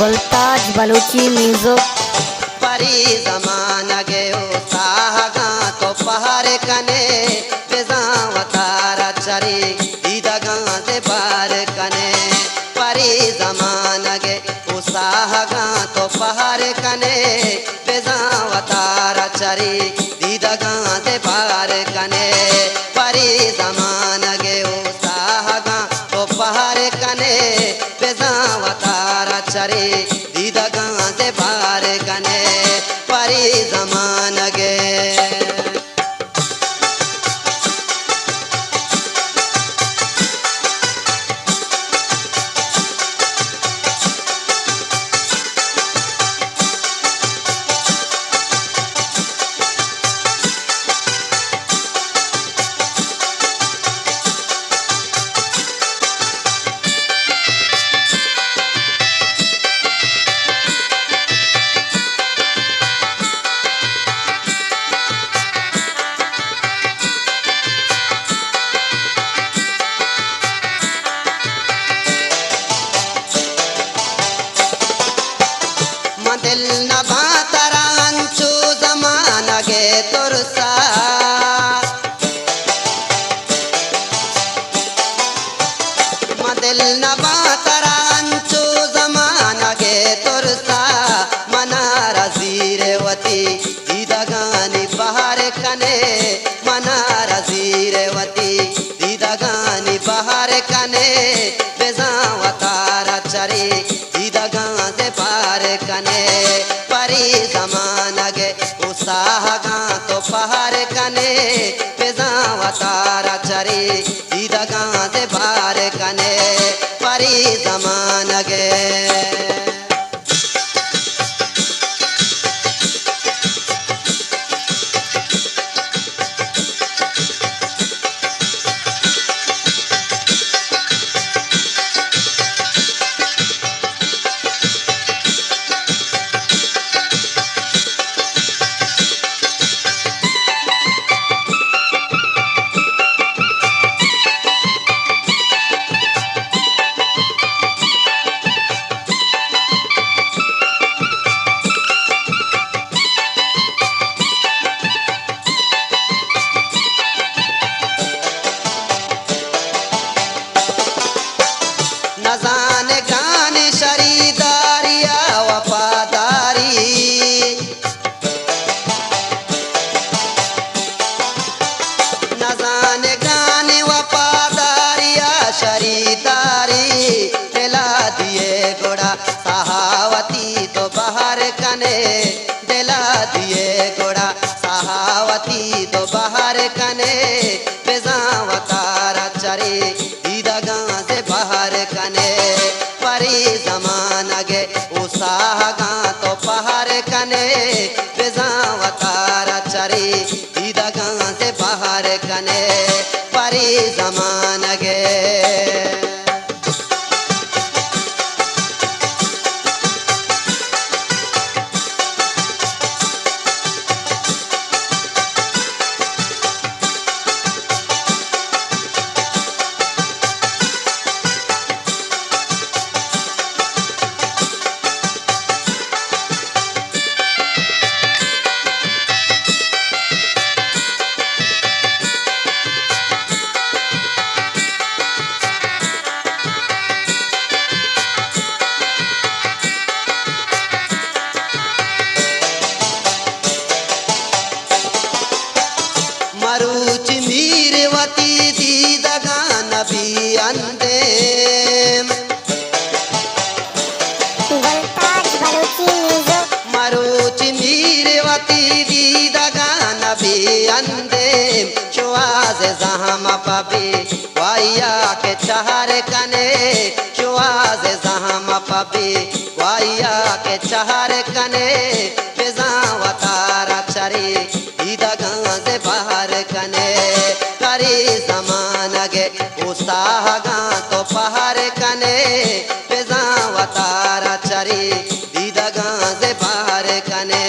गुलताज Balochi music. परी जमाना गयो साहगा तो पहाड़ कने बेजावतारा चरी दीदगा से बार कने। परी जमाना गे साहगा तो पहाड़ कने बेजावतारा चरी दीदगा से बार कने। परी जमाना गे साहगा तो पहाड़ कने बेजावतारा चरी दीदगा से बार कने। परी जमाना गे दिल न बातरांचू जमाना गे तुरसा। दिल न बातरांचू जमाना गे तुरसा। मनारा जीरेवती दीदगानी बहार कने। मनारा जीरेवती दीदगानी बहार कने बेजावतारा चरी दीदगा से बार कने। परी जमाना गे साहगा तो पहाड़ कने बेजावतारा चरी दीदगा से बार कने। परी जमाना गे न जाने गाने शरीदारिया वफादारी। न जाने गाने वफादारिया शरीदारी। दिला दिए गोड़ा सहावती तो बाहर कने। दिला दिए गोड़ा सहावती तो बाहर कने बेजावतारा चरी दीदगा से बाहर कने। परी जमाना गे साहगा तो पहाड़ कने बेजावतारा चरी दीदगा से बाहर कने। परी जमाना गे मरुच मीरवती दीदगा नबी अंदेम। गुलताज बलूची म्यूजिक। मरुच मीरवती दीदगा नबी अंदेम। शुआज जहाम पबी वाया के चहर कने। शुआज जहाम पबी वाया के चहर कने बेजावतारा चरी दीदगा से बाहर कने। परी जमाना गे साहगा तो पहाड़ कने बेजावतारा चरी दीदगा से बाहर कने।